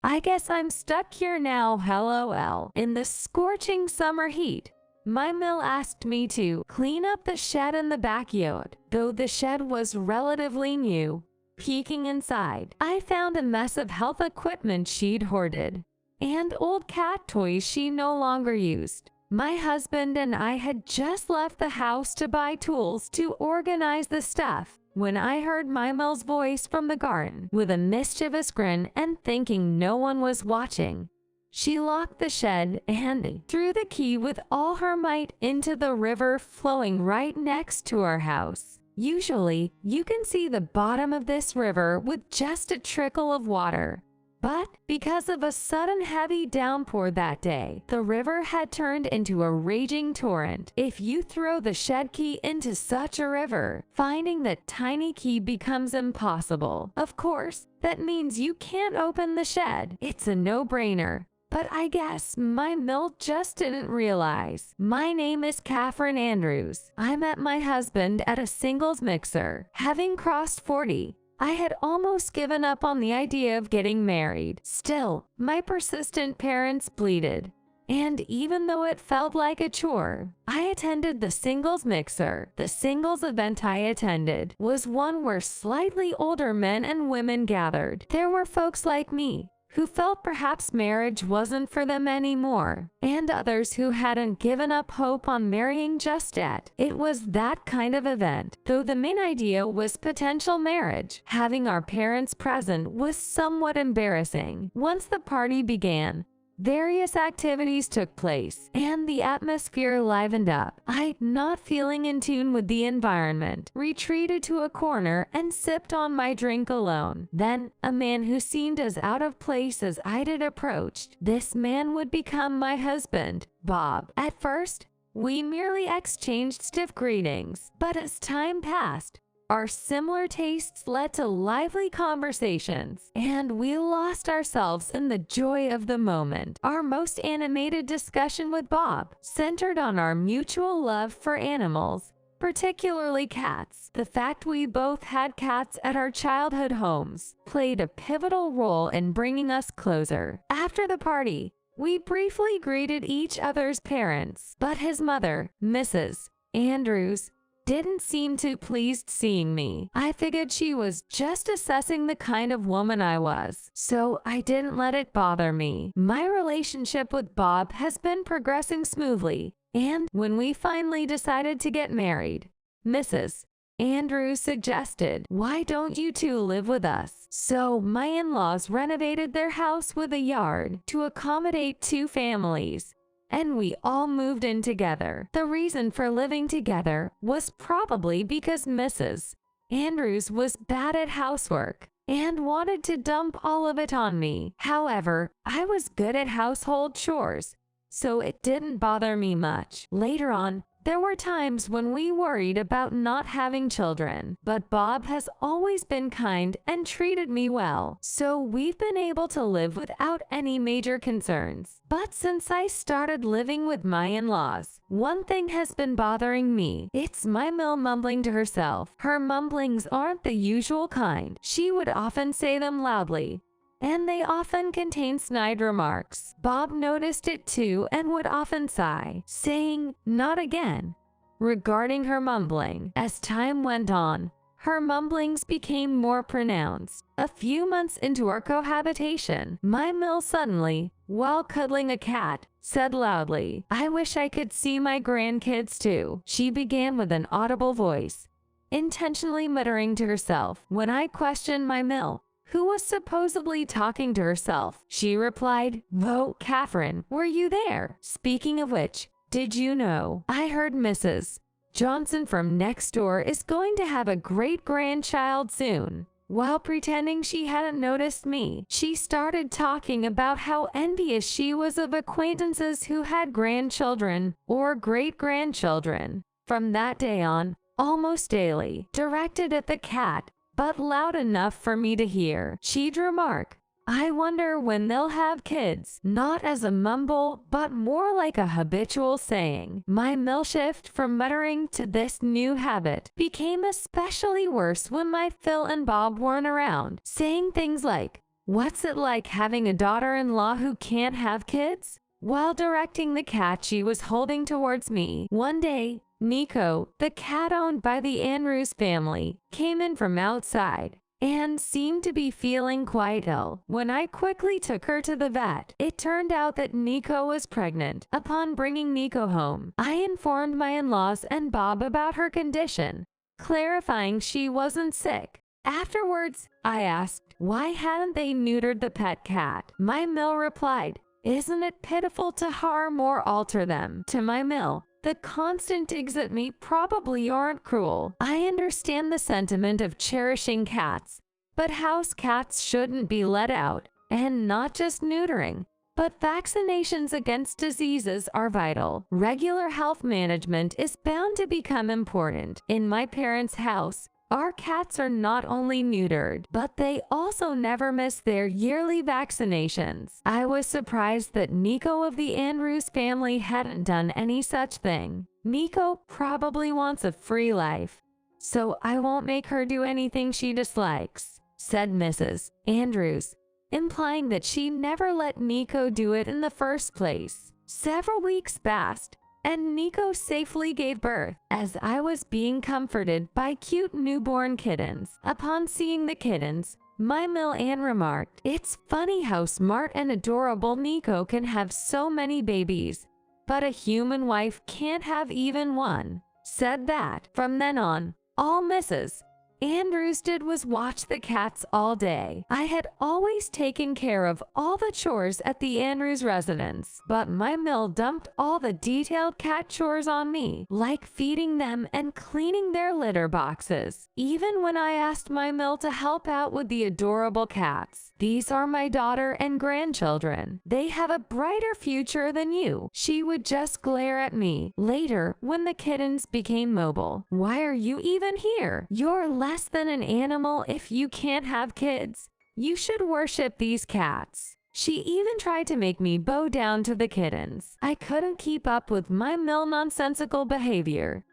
I guess I'm stuck here now, lol. In the scorching summer heat, my mill asked me to clean up the shed in the backyard. Though the shed was relatively new, peeking inside, I found a mess of health equipment she'd hoarded and old cat toys she no longer used. My husband and I had just left the house to buy tools to organize the stuff when I heard my mill's voice from the garden. With a mischievous grin and thinking no one was watching, she locked the shed and threw the key with all her might into the river flowing right next to our house. Usually, you can see the bottom of this river with just a trickle of water. But because of a sudden heavy downpour that day, the river had turned into a raging torrent. If you throw the shed key into such a river, finding the tiny key becomes impossible. Of course, that means you can't open the shed. It's a no-brainer. But I guess my mill just didn't realize. My name is Catherine Andrews. I met my husband at a singles mixer. Having crossed 40, I had almost given up on the idea of getting married. Still, my persistent parents pleaded, and even though it felt like a chore, I attended the singles mixer. The singles event I attended was one where slightly older men and women gathered. There were folks like me who felt perhaps marriage wasn't for them anymore, and others who hadn't given up hope on marrying just yet. It was that kind of event. Though the main idea was potential marriage, having our parents present was somewhat embarrassing. Once the party began, various activities took place, and the atmosphere livened up. I, not feeling in tune with the environment, retreated to a corner and sipped on my drink alone. Then, a man who seemed as out of place as I did approached. This man would become my husband, Bob. At first, we merely exchanged stiff greetings, but as time passed, our similar tastes led to lively conversations, and we lost ourselves in the joy of the moment. Our most animated discussion with Bob centered on our mutual love for animals, particularly cats. The fact we both had cats at our childhood homes played a pivotal role in bringing us closer. After the party, we briefly greeted each other's parents, but his mother, Mrs. Andrews, didn't seem too pleased seeing me. I figured she was just assessing the kind of woman I was, so I didn't let it bother me. My relationship with Bob has been progressing smoothly, and when we finally decided to get married, Mrs. Andrews suggested, "Why don't you two live with us?" So my in-laws renovated their house with a yard to accommodate two families, and we all moved in together. The reason for living together was probably because Mrs. Andrews was bad at housework and wanted to dump all of it on me. However, I was good at household chores, so it didn't bother me much. Later on, there were times when we worried about not having children, but Bob has always been kind and treated me well, so we've been able to live without any major concerns. But since I started living with my in-laws, one thing has been bothering me. It's my mill mumbling to herself. Her mumblings aren't the usual kind. She would often say them loudly, and they often contain snide remarks. Bob noticed it too and would often sigh, saying, "Not again," regarding her mumbling. As time went on, her mumblings became more pronounced. A few months into our cohabitation, my mill suddenly, while cuddling a cat, said loudly, "I wish I could see my grandkids too." She began with an audible voice, intentionally muttering to herself. When I questioned my mill, who was supposedly talking to herself, she replied, "Oh, Catherine, were you there? Speaking of which, did you know I heard Mrs. Johnson from next door is going to have a great-grandchild soon?" While pretending she hadn't noticed me, she started talking about how envious she was of acquaintances who had grandchildren or great-grandchildren. From that day on, almost daily, directed at the cat, but loud enough for me to hear, she'd remark, "I wonder when they'll have kids," not as a mumble, but more like a habitual saying. My mill shift from muttering to this new habit became especially worse when my Phil and Bob weren't around, saying things like, What's it like having a daughter-in-law who can't have kids? While directing the cat she was holding towards me, one day, Nico, the cat owned by the Andrews family, came in from outside and seemed to be feeling quite ill. When I quickly took her to the vet, it turned out that Nico was pregnant. Upon bringing Nico home, I informed my in-laws and Bob about her condition, clarifying she wasn't sick. Afterwards, I asked, why hadn't they neutered the pet cat? My mill replied, isn't it pitiful to harm or alter them? To my mill, the constant digs at me probably aren't cruel. I understand the sentiment of cherishing cats, but house cats shouldn't be let out, and not just neutering. But vaccinations against diseases are vital. Regular health management is bound to become important. In my parents' house, our cats are not only neutered, but they also never miss their yearly vaccinations. I was surprised that Nico of the Andrews family hadn't done any such thing. Nico probably wants a free life, so I won't make her do anything she dislikes, said Mrs. Andrews, implying that she never let Nico do it in the first place. Several weeks passed, and Nico safely gave birth, as I was being comforted by cute newborn kittens. Upon seeing the kittens, my mill Ann remarked, it's funny how smart and adorable Nico can have so many babies, but a human wife can't have even one. Said that, from then on, all Mrs. Andrews did was watch the cats all day. I had always taken care of all the chores at the Andrews residence, but my mill dumped all the detailed cat chores on me, like feeding them and cleaning their litter boxes. Even when I asked my mill to help out with the adorable cats, these are my daughter and grandchildren. They have a brighter future than you. She would just glare at me. Later, when the kittens became mobile, why are you even here? You're less than an animal if you can't have kids. You should worship these cats. She even tried to make me bow down to the kittens. I couldn't keep up with my mill nonsensical behavior.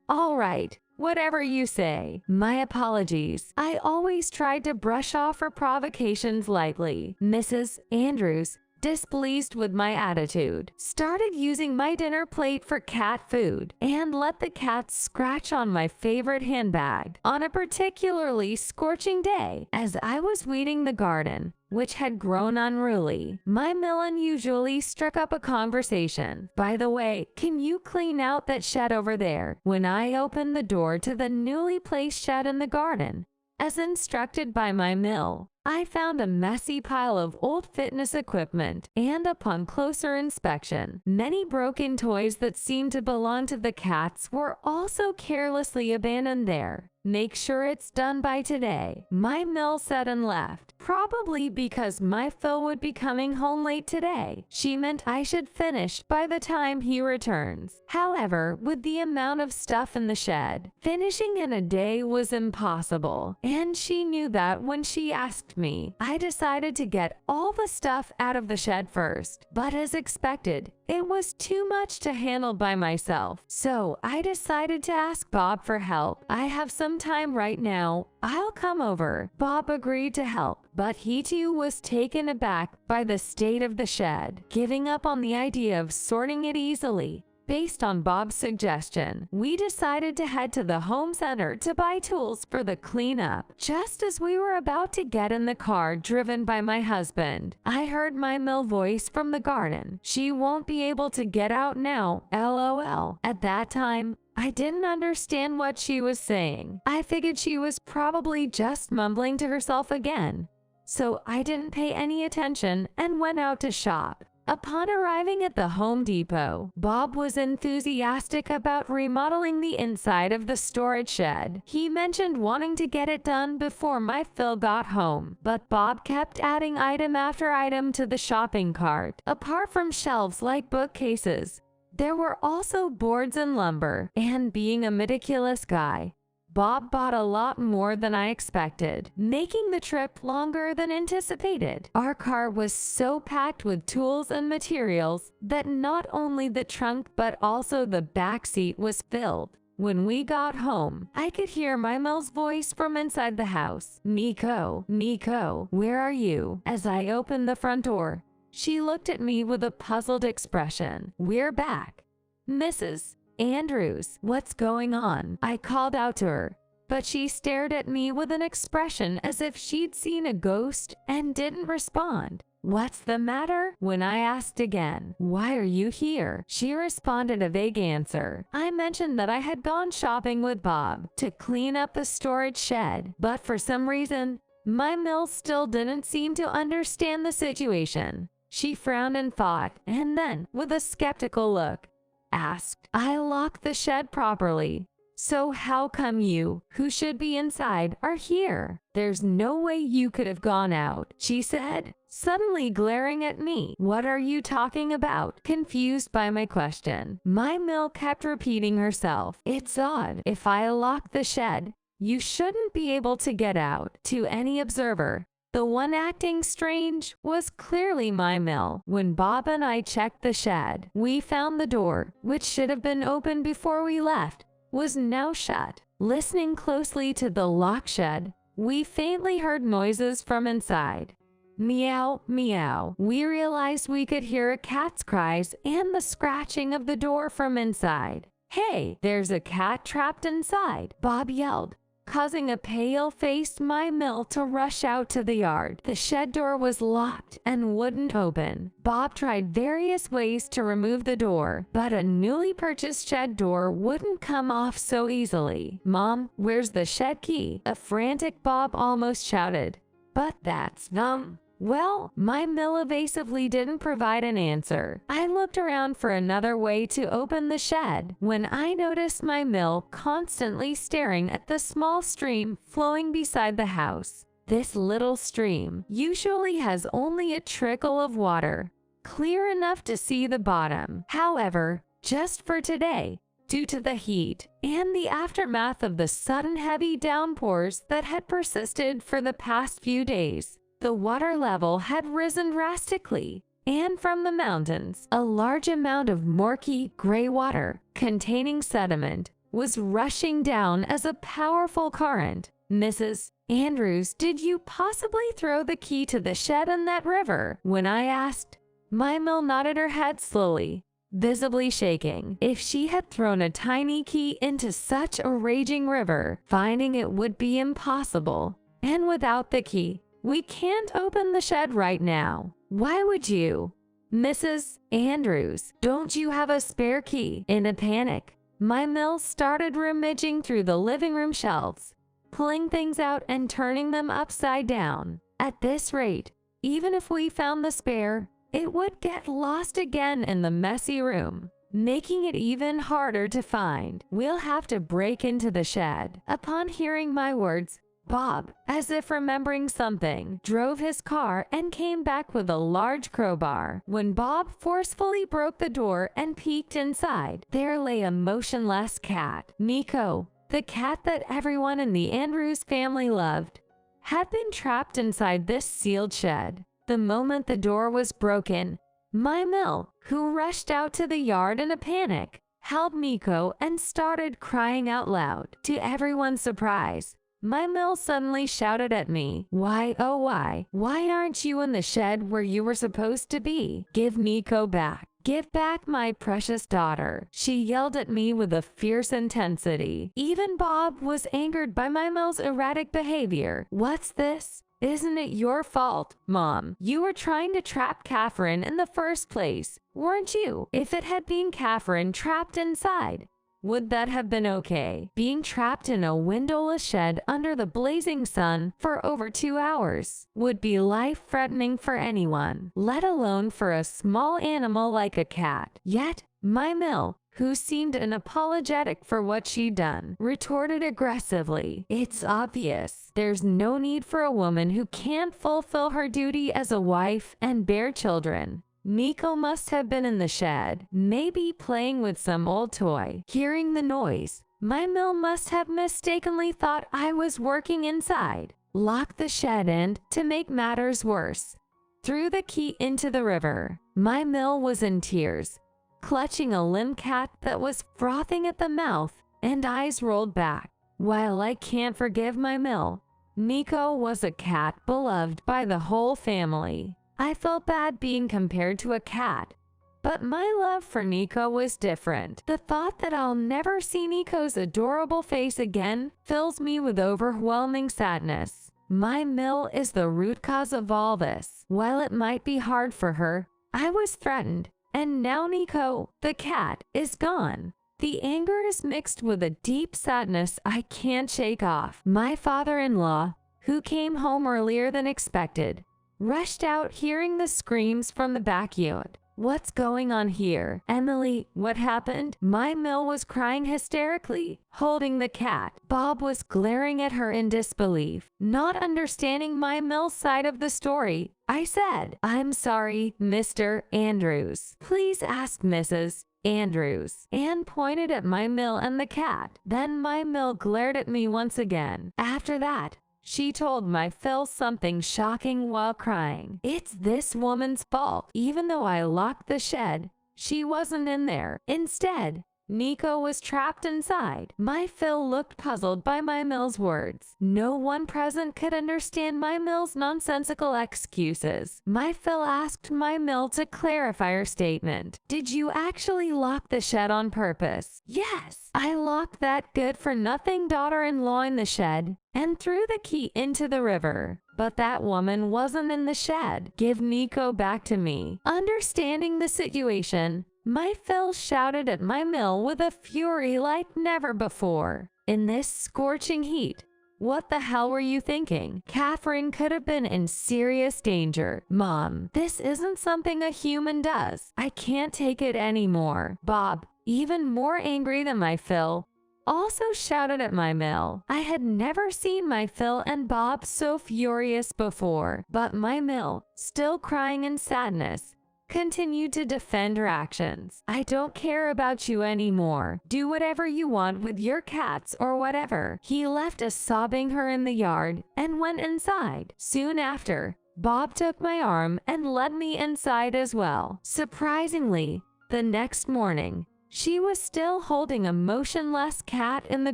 All right. Whatever you say. My apologies. I always tried to brush off her provocations lightly. Mrs. Andrews, displeased with my attitude, started using my dinner plate for cat food and let the cats scratch on my favorite handbag. On a particularly scorching day, as I was weeding the garden, which had grown unruly, my mill unusually struck up a conversation. By the way, can you clean out that shed over there? When I opened the door to the newly placed shed in the garden, as instructed by my mill, I found a messy pile of old fitness equipment, and upon closer inspection, many broken toys that seemed to belong to the cats were also carelessly abandoned there. Make sure it's done by today, my mill said and left. Probably because my Phil would be coming home late today. She meant I should finish by the time he returns. However, with the amount of stuff in the shed, finishing in a day was impossible, and she knew that when she asked me. I decided to get all the stuff out of the shed first, but as expected, it was too much to handle by myself, so I decided to ask Bob for help. I have some time right now. I'll come over. Bob agreed to help, but he too was taken aback by the state of the shed, giving up on the idea of sorting it easily. Based on Bob's suggestion, we decided to head to the home center to buy tools for the cleanup. Just as we were about to get in the car driven by my husband, I heard my mill voice from the garden. She won't be able to get out now, LOL. At that time, I didn't understand what she was saying. I figured she was probably just mumbling to herself again, so I didn't pay any attention and went out to shop. Upon arriving at the Home Depot, Bob was enthusiastic about remodeling the inside of the storage shed. He mentioned wanting to get it done before my Phil got home, but Bob kept adding item after item to the shopping cart. Apart from shelves like bookcases, there were also boards and lumber, and being a meticulous guy, Bob bought a lot more than I expected, making the trip longer than anticipated. Our car was so packed with tools and materials that not only the trunk but also the back seat was filled. When we got home, I could hear my Mel's voice from inside the house. "Nico, Nico, where are you?" As I opened the front door, she looked at me with a puzzled expression. "We're back, Mrs. Andrews. What's going on?" I called out to her, but she stared at me with an expression as if she'd seen a ghost and didn't respond. "What's the matter?" When I asked again, "Why are you here?" she responded a vague answer. I mentioned that I had gone shopping with Bob to clean up the storage shed, but for some reason, my Mill still didn't seem to understand the situation. She frowned and thought, and then, with a skeptical look, asked, "I locked the shed properly. So how come you, who should be inside, are here?" "There's no way you could have gone out," she said, suddenly glaring at me. "What are you talking about?" Confused by my question, my Mill kept repeating herself. "It's odd. If I locked the shed, you shouldn't be able to get out." To any observer, the one acting strange was clearly my Mill. When Bob and I checked the shed, we found the door, which should have been open before we left, was now shut. Listening closely to the locked shed, we faintly heard noises from inside. Meow, meow. We realized we could hear a cat's cries and the scratching of the door from inside. "Hey, there's a cat trapped inside," Bob yelled, causing a pale-faced my Mill to rush out to the yard. The shed door was locked and wouldn't open. Bob tried various ways to remove the door, but a newly purchased shed door wouldn't come off so easily. "Mom, where's the shed key?" a frantic Bob almost shouted. "But that's dumb." Well, my Mill evasively didn't provide an answer. I looked around for another way to open the shed when I noticed my Mill constantly staring at the small stream flowing beside the house. This little stream usually has only a trickle of water, clear enough to see the bottom. However, just for today, due to the heat and the aftermath of the sudden heavy downpours that had persisted for the past few days, the water level had risen drastically, and from the mountains, a large amount of murky gray water containing sediment was rushing down as a powerful current. "Mrs. Andrews, did you possibly throw the key to the shed in that river?" When I asked, my Mill nodded her head slowly, visibly shaking. If she had thrown a tiny key into such a raging river, finding it would be impossible. And without the key, we can't open the shed right now. "Why would you? Mrs. Andrews, don't you have a spare key?" In a panic, my Mill started rummaging through the living room shelves, pulling things out and turning them upside down. At this rate, even if we found the spare, it would get lost again in the messy room, making it even harder to find. "We'll have to break into the shed." Upon hearing my words, Bob, as if remembering something, drove his car and came back with a large crowbar. When Bob forcefully broke the door and peeked inside, there lay a motionless cat. Nico, the cat that everyone in the Andrews family loved, had been trapped inside this sealed shed. The moment the door was broken, my Mill, who rushed out to the yard in a panic, held Nico and started crying out loud. To everyone's surprise, my Mill suddenly shouted at me, "Why, oh why aren't you in the shed where you were supposed to be? Give Nico back. Give back my precious daughter." She yelled at me with a fierce intensity. Even Bob was angered by my Mill's erratic behavior. "What's this? Isn't it your fault, Mom? You were trying to trap Catherine in the first place, weren't you? If it had been Catherine trapped inside, would that have been okay? Being trapped in a windowless shed under the blazing sun for over 2 hours would be life-threatening for anyone, let alone for a small animal like a cat. Yet, my Mill, who seemed unapologetic for what she'd done, retorted aggressively, "It's obvious. There's no need for a woman who can't fulfill her duty as a wife and bear children. Nico must have been in the shed, maybe playing with some old toy. Hearing the noise, my Mill must have mistakenly thought I was working inside, locked the shed and, to make matters worse, threw the key into the river." My Mill was in tears, clutching a limp cat that was frothing at the mouth and eyes rolled back. While I can't forgive my Mill, Nico was a cat beloved by the whole family. I felt bad being compared to a cat, but my love for Nico was different. The thought that I'll never see Nico's adorable face again fills me with overwhelming sadness. My Mill is the root cause of all this. While it might be hard for her, I was threatened, and now Nico, the cat, is gone. The anger is mixed with a deep sadness I can't shake off. My father-in-law, who came home earlier than expected, rushed out hearing the screams from the backyard. "What's going on here? Emily, what happened?" My Mill was crying hysterically, holding the cat. Bob was glaring at her in disbelief, not understanding my Mill's side of the story. I said, "I'm sorry, Mr. Andrews. Please ask Mrs. Andrews," and pointed at my Mill and the cat. Then my Mill glared at me once again. After that, she told my Phil something shocking while crying. "It's this woman's fault. Even though I locked the shed, she wasn't in there. Instead, Nico was trapped inside." My Phil looked puzzled by my Mill's words. No one present could understand my Mill's nonsensical excuses. My Phil asked my Mill to clarify her statement. "Did you actually lock the shed on purpose?" "Yes, I locked that good-for-nothing daughter-in-law in the shed and threw the key into the river. But that woman wasn't in the shed. Give Nico back to me." Understanding the situation, my Phil shouted at my Mill with a fury like never before. "In this scorching heat, what the hell were you thinking? Catherine could have been in serious danger. Mom, this isn't something a human does. I can't take it anymore." Bob, even more angry than my Phil, also shouted at my Mill. I had never seen my Phil and Bob so furious before, but my Mill, still crying in sadness, continued to defend her actions. "I don't care about you anymore. Do whatever you want with your cats or whatever." He left us sobbing her in the yard and went inside. Soon after, Bob took my arm and led me inside as well. Surprisingly, the next morning, she was still holding a motionless cat in the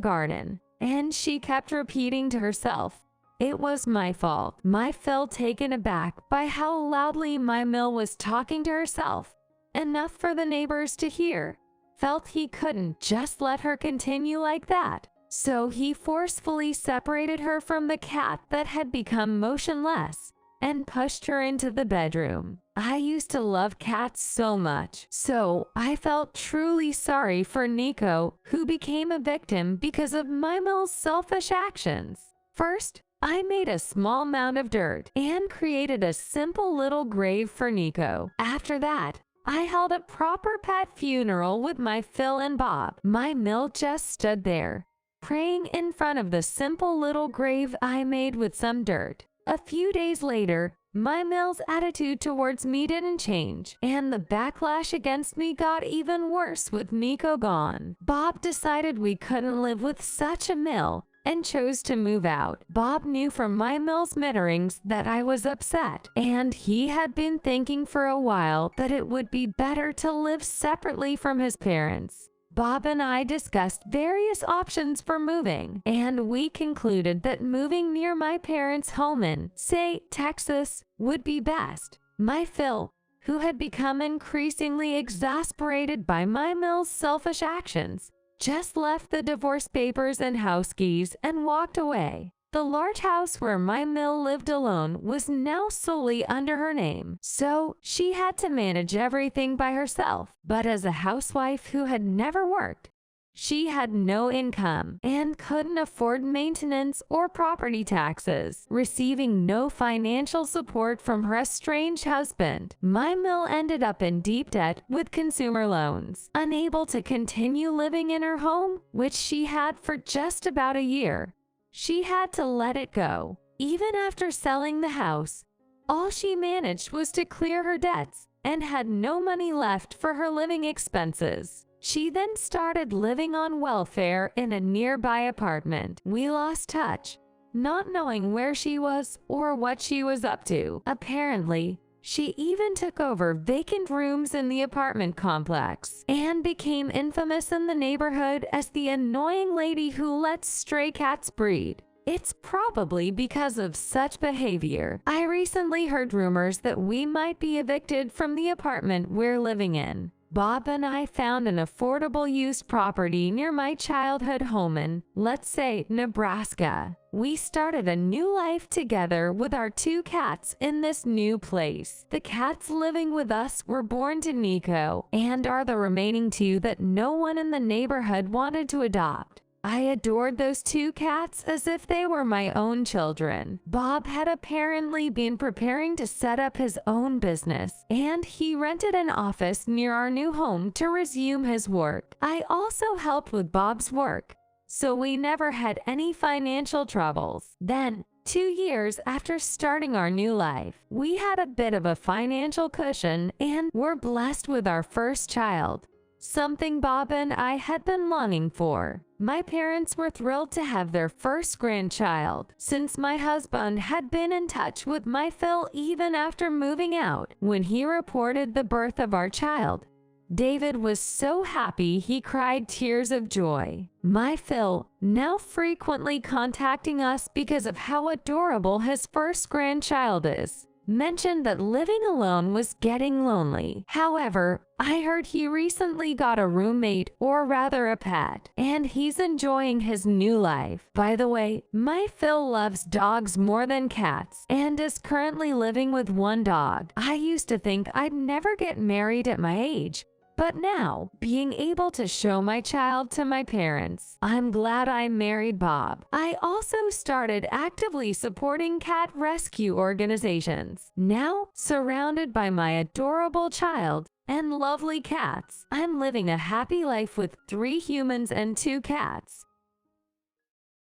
garden, and she kept repeating to herself, "It was my fault." My Phil, taken aback by how loudly my Mill was talking to herself, enough for the neighbors to hear, felt he couldn't just let her continue like that. So he forcefully separated her from the cat that had become motionless and pushed her into the bedroom. I used to love cats so much, so I felt truly sorry for Nico, who became a victim because of my Mill's selfish actions. First, I made a small mound of dirt and created a simple little grave for Nico. After that, I held a proper pet funeral with my Phil and Bob. My Mill just stood there, praying in front of the simple little grave I made with some dirt. A few days later, my Mill's attitude towards me didn't change, and the backlash against me got even worse with Nico gone. Bob decided we couldn't live with such a Mill and chose to move out. Bob knew from my Mill's mitterings that I was upset, and he had been thinking for a while that it would be better to live separately from his parents. Bob and I discussed various options for moving, and we concluded that moving near my parents' home in, say, Texas, would be best. My Phil, who had become increasingly exasperated by my Mill's selfish actions, just left the divorce papers and house keys and walked away. The large house where my Mill lived alone was now solely under her name, so she had to manage everything by herself. But as a housewife who had never worked, she had no income and couldn't afford maintenance or property taxes. Receiving no financial support from her estranged husband, my Mill ended up in deep debt with consumer loans. Unable to continue living in her home, which she had for just about a year, she had to let it go. Even after selling the house, all she managed was to clear her debts and had no money left for her living expenses. She then started living on welfare in a nearby apartment. We lost touch, not knowing where she was or what she was up to. Apparently, She even took over vacant rooms in the apartment complex and became infamous in the neighborhood as the annoying lady who lets stray cats breed. It's probably because of such behavior. I recently heard rumors that we might be evicted from the apartment we're living in. Bob and I found an affordable used property near my childhood home in, let's say, Nebraska. We started a new life together with our 2 cats in this new place. The cats living with us were born to Nico and are the remaining 2 that no one in the neighborhood wanted to adopt. I adored those 2 cats as if they were my own children. Bob had apparently been preparing to set up his own business, and he rented an office near our new home to resume his work. I also helped with Bob's work, so we never had any financial troubles. Then, 2 years after starting our new life, we had a bit of a financial cushion and were blessed with our first child. Something Bob and I had been longing for. My parents were thrilled to have their first grandchild, since my husband had been in touch with my Phil even after moving out when he reported the birth of our child. David was so happy he cried tears of joy. My Phil, now frequently contacting us because of how adorable his first grandchild is, mentioned that living alone was getting lonely. However, I heard he recently got a roommate, or rather a pet, and he's enjoying his new life. By the way, my Phil loves dogs more than cats and is currently living with 1 dog. I used to think I'd never get married at my age, but now, being able to show my child to my parents, I'm glad I married Bob. I also started actively supporting cat rescue organizations. Now, surrounded by my adorable child and lovely cats, I'm living a happy life with 3 humans and 2 cats.